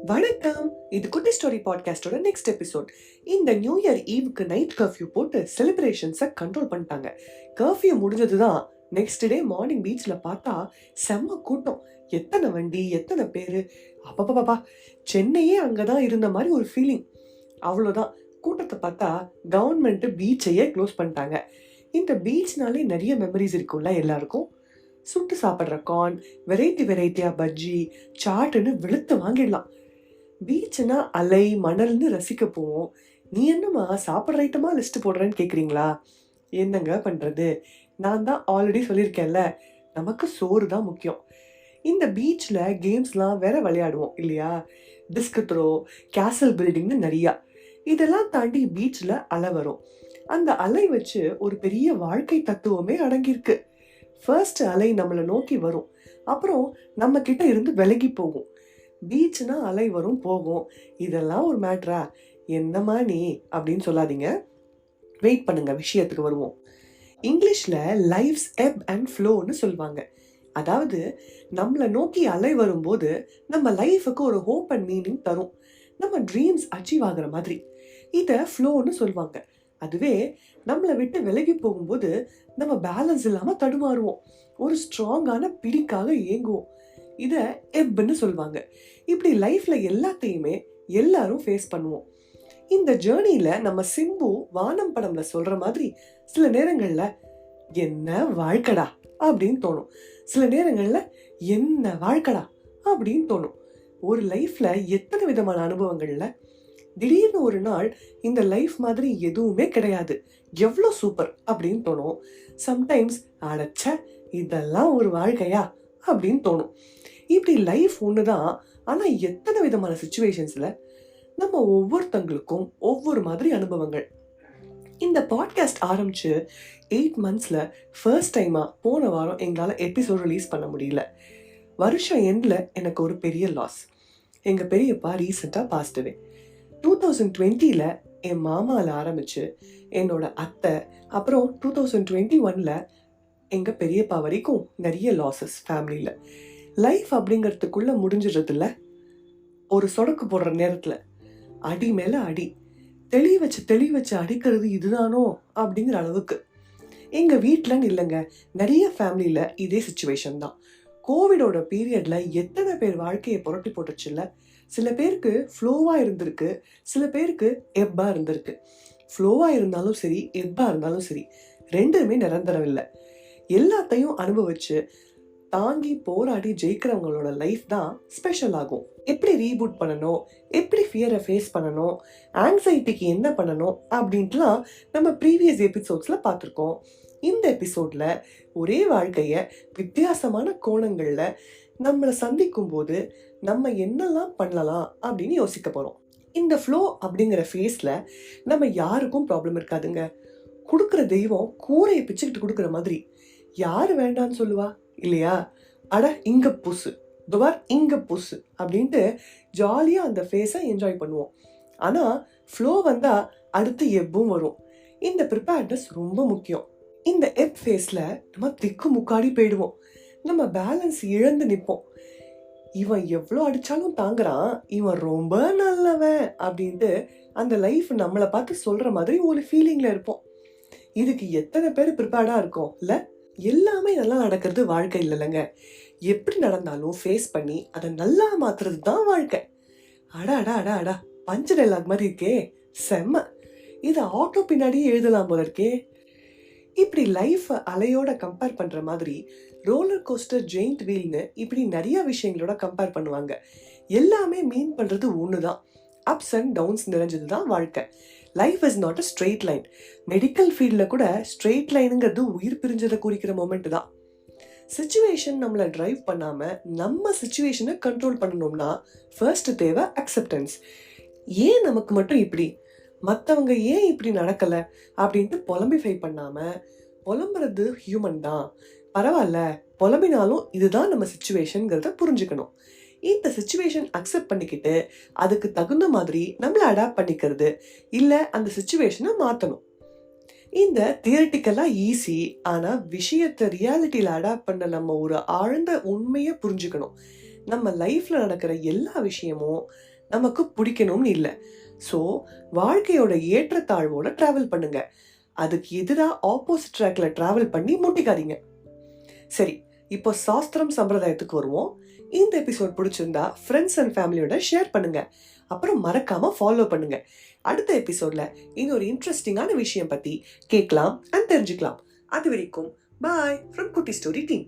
வணக்கம். இது குட்டி ஸ்டோரி பாட்காஸ்டோட நெக்ஸ்ட் எபிசோட். இந்த நியூ இயர் ஈவுக்கு நைட் கர்ஃப்யூ போட்டு செலிப்ரேஷன்ஸை கண்ட்ரோல் பண்ணிட்டாங்க. கர்ஃப்யூ முடிஞ்சதுதான் நெக்ஸ்ட் டே மார்னிங் பீச்ல பார்த்தா செம்ம கூட்டம். எத்தனை வண்டி, எத்தனை பேரு! அப்பப்பா, சென்னையே அங்கதான் இருந்த மாதிரி ஒரு ஃபீலிங். அவ்வளோதான், கூட்டத்தை பார்த்தா கவர்மெண்ட் பீச்சையே க்ளோஸ் பண்ணிட்டாங்க. இந்த பீச்னாலே நிறைய மெமரிஸ் இருக்கும்ல எல்லாருக்கும். சுட்டு சாப்பிட்ற கார்ன், வெரைட்டியா பஜ்ஜி, சாட்டுன்னு வெளுத்து வாங்கிடலாம். பீச்னா அலை மணல்னு ரசிக்க போவோம். நீ என்னம்மா சாப்பிட்ற ஐட்டமா லிஸ்ட் போடுறேன்னு கேட்குறீங்களா? என்னங்க பண்றது, நான் தான் ஆல்ரெடி சொல்லியிருக்கேன்ல, நமக்கு சோறு தான் முக்கியம். இந்த பீச்ல கேம்ஸ்லாம் வேற விளையாடுவோம் இல்லையா? டிஸ்க் த்ரோ, கேசல் பில்டிங்னு நிறையா. இதெல்லாம் தாண்டி பீச்ல அலை வரும். அந்த அலை வச்சு ஒரு பெரிய வாழ்க்கை தத்துவமே அடங்கியிருக்கு. ஃபர்ஸ்ட் அலை நம்மளை நோக்கி வரும், அப்புறம் நம்ம கிட்ட இருந்து விலகி போகும். பீச்னா அலை வரும் போகும், இதெல்லாம் ஒரு மேட்ரா? என்னம்மா நீ அப்படின்னு சொல்லாதீங்க, வெயிட் பண்ணுங்க, விஷயத்துக்கு வருவோம். இங்கிலீஷ்ல லைஃப்ஸ் எப் அண்ட் ஃப்ளோன்னு சொல்லுவாங்க. அதாவது நம்மளை நோக்கி அலை வரும்போது நம்ம லைஃபுக்கு ஒரு ஹோப் அண்ட் மீனிங் தரும், நம்ம ட்ரீம்ஸ் அச்சீவ் ஆகுற மாதிரி. இதை ஃப்ளோன்னு சொல்லுவாங்க. அதுவே நம்மளை விட்டு விலகி போகும்போது நம்ம பேலன்ஸ் இல்லாமல் தடுமாறுவோம், ஒரு ஸ்ட்ராங்கான பிடிக்காக ஏங்குவோம். இதை எப்னு சொல்லுவாங்க. இப்படி லைஃப்ல எல்லாத்தையுமே எல்லாரும் ஃபேஸ் பண்ணுவோம். இந்த ஜேர்னியில நம்ம சிம்பு வானம் படம்ல சொல்ற மாதிரி சில நேரங்கள்ல என்ன வாழ்க்கடா அப்படின்னு தோணும், சில நேரங்கள்ல என்ன வாழ்க்கடா அப்படின்னு தோணும். ஒரு லைஃப்ல எத்தனை விதமான அனுபவங்கள்ல திடீர்னு ஒரு நாள் இந்த லைஃப் மாதிரி எதுவுமே கிடையாது, எவ்வளோ சூப்பர் அப்படின்னு தோணும். சம்டைம்ஸ் அடைச்ச இதெல்லாம் ஒரு வாழ்க்கையா அப்படின்னு தோணும். இப்படி லைஃப் ஒண்ணுதான், ஆனா எத்தனை விதமான சிச்சுவேஷன்ஸ்ல நம்ம ஒவ்வொருத்தங்களுக்கும் ஒவ்வொரு மாதிரி அனுபவங்கள். இந்த பாட்காஸ்ட் ஆரம்பிச்சு 8 monthsல ஃபர்ஸ்ட் டைமா போன வாரம் எங்களால் எபிசோட் ரிலீஸ் பண்ண முடியல. வருஷம் எண்ட்ல எனக்கு ஒரு பெரிய லாஸ். எங்க பெரியப்பா ரீசெண்டாக பாஸ்ட் அவே. 2020ல என் மாமால ஆரம்பிச்சு என்னோட அத்தை, அப்புறம் 2021ல எங்க பெரியப்பா வரைக்கும் நிறைய லாசஸ் ஃபேமிலியில. லைஃப் அப்படிங்கிறதுக்குள்ள முடிஞ்சிடுறதில்ல. ஒரு சொடக்கு போடுற நேரத்துல அடி மேல அடி, தெளி வச்சு அடிக்கிறது இதுதானோ அப்படிங்கிற அளவுக்கு. எங்க வீட்டுலன்னு இல்லைங்க, நிறைய ஃபேமிலியில இதே சுச்சுவேஷன் தான். கோவிடோட பீரியட்ல எத்தனை பேர் வாழ்க்கையை புரட்டி போட்டுச்சுல்ல. சில பேருக்கு ஃப்ளோவா இருந்திருக்கு, சில பேருக்கு எப்பா இருந்திருக்கு. ஃப்ளோவா இருந்தாலும் சரி, எப்பா இருந்தாலும் சரி, ரெண்டுமே நிரந்தரம் இல்லை. எல்லாத்தையும் அனுபவிச்சு தாங்கி போராடி ஜெயிக்கிறவங்களோட லைஃப் தான் ஸ்பெஷல் ஆகும். எப்படி ரீபூட் பண்ணணும், எப்படி ஃபியரை ஃபேஸ் பண்ணணும், ஆங்ஸைட்டிக்கு என்ன பண்ணணும் அப்படின்ட்டுலாம் நம்ம ப்ரீவியஸ் எபிசோட்ஸ்ல பார்த்துருக்கோம். இந்த எபிசோட்ல ஒரே வாழ்க்கைய வித்தியாசமான கோணங்கள்ல நம்மளை சந்திக்கும் போது நம்ம என்னெல்லாம் பண்ணலாம் அப்படின்னு யோசிக்க போறோம். இந்த ஃப்ளோ அப்படிங்கிற ஃபேஸ்ல நம்ம யாருக்கும் ப்ராப்ளம் இருக்காதுங்க. கொடுக்குற தெய்வம் கூரையை பிச்சுக்கிட்டு கொடுக்குற மாதிரி யாரு வேண்டான்னு சொல்லுவா இல்லையா? அட இங்க புசு, துவார் இங்க புசு அப்படின்ட்டு ஜாலியா அந்த ஃபேஸை என்ஜாய் பண்ணுவோம். ஆனா ஃப்ளோ வந்தா அடுத்து எப்பும் வரும். இந்த ப்ரிப்பேர்ட்னஸ் ரொம்ப முக்கியம். இந்த எப் ஃபேஸ்ல நம்ம திக்கு முக்காடி போயிடுவோம், நம்ம பேலன்ஸ் இழந்து நிற்போம். இவன் எவ்வளோ அடிச்சாலும் தாங்குறான், இவன் ரொம்ப நல்லவன் அப்படின்ட்டு அந்த லைஃப் நம்மளை பார்த்து சொல்ற மாதிரி ஒரு ஃபீலிங்ல இருப்போம். இதுக்கு எத்தனை பேர் ப்ரிப்பேர்டா இருக்கோம் இல்ல? எல்லாமே நல்லா நடக்கிறது வாழ்க்கை இல்லைங்க. எப்படி நடந்தாலும் ஃபேஸ் பண்ணி அதை நல்லா மாத்துறது தான் வாழ்க்கை. அடா பஞ்சு டைலாக் மாதிரி இருக்கே, செம்ம. இதை ஆட்டோ பின்னாடியே எழுதலாம் போல இருக்கே. இப்படி லைஃப் அலையோட கம்பேர் பண்ற மாதிரி ரோலர் கோஸ்டர், ஜெயிண்ட் வீல்னு இப்படி நிறைய விஷயங்களோட கம்பேர் பண்ணுவாங்க. எல்லாமே மீன் பண்றது ஒண்ணுதான், அப்ஸ் அண்ட் டவுன்ஸ் நிறைஞ்சது தான் வாழ்க்கை. Life is not a straight line. Medical ஃபீல்டில் கூட ஸ்ட்ரெயிட் லைனுங்கிறது உயிர் பிரிஞ்சதை குறிக்கிற மொமெண்ட் தான். சிச்சுவேஷன் நம்மளை டிரைவ் பண்ணாம நம்ம சிச்சுவேஷனை கண்ட்ரோல் பண்ணணும்னா ஃபர்ஸ்ட் தேவை அக்செப்டன்ஸ். ஏன் நமக்கு மட்டும் இப்படி, மற்றவங்க ஏன் இப்படி நடக்கலை அப்படின்ட்டு புலம்பிஃபை பண்ணாம, புலம்புறது ஹியூமன் தான், பரவாயில்ல புலம்பினாலும் இதுதான் நம்ம சிச்சுவேஷன்ங்கிறத புரிஞ்சுக்கணும். இந்த சிச்சுவேஷன் அக்செப்ட் பண்ணிக்கிட்டு அதுக்கு தகுந்த மாதிரி நம்மளை அடாப்ட் பண்ணிக்கிறது, இல்லை அந்த சிச்சுவேஷனை மாற்றணும். இந்த தியரிட்டிக்கலா ஈஸி. ஆனா விஷயத்த ரியாலிட்டியில அடாப்ட் பண்ண நம்ம ஒரு ஆழ்ந்த உண்மைய புரிஞ்சுக்கணும். நம்ம லைஃப்ல நடக்கிற எல்லா விஷயமும் நமக்கு பிடிக்கணும்னு இல்ல. ஸோ வாழ்க்கையோட ஏற்றத்தாழ்வோட டிராவல் பண்ணுங்க. அதுக்கு எதிரா ஆப்போசிட் ட்ராக்ல டிராவல் பண்ணி முட்டிக்காதீங்க. சரி, இப்போ சாஸ்திரம் சம்பிரதாயத்துக்கு வருவோம். இந்த எபிசோட் பிடிச்சிருந்தா ஃப்ரெண்ட்ஸ் அண்ட் ஃபேமிலியோட ஷேர் பண்ணுங்க. அப்புறம் மறக்காம ஃபாலோ பண்ணுங்க. அடுத்த எபிசோட்ல இன்னொரு இன்ட்ரெஸ்டிங்கான விஷயம் பத்தி கேட்கலாம் அண்ட் தெரிஞ்சுக்கலாம். அது வரைக்கும் பாய் ஃப்ரம் குட்டி ஸ்டோரி டீம்.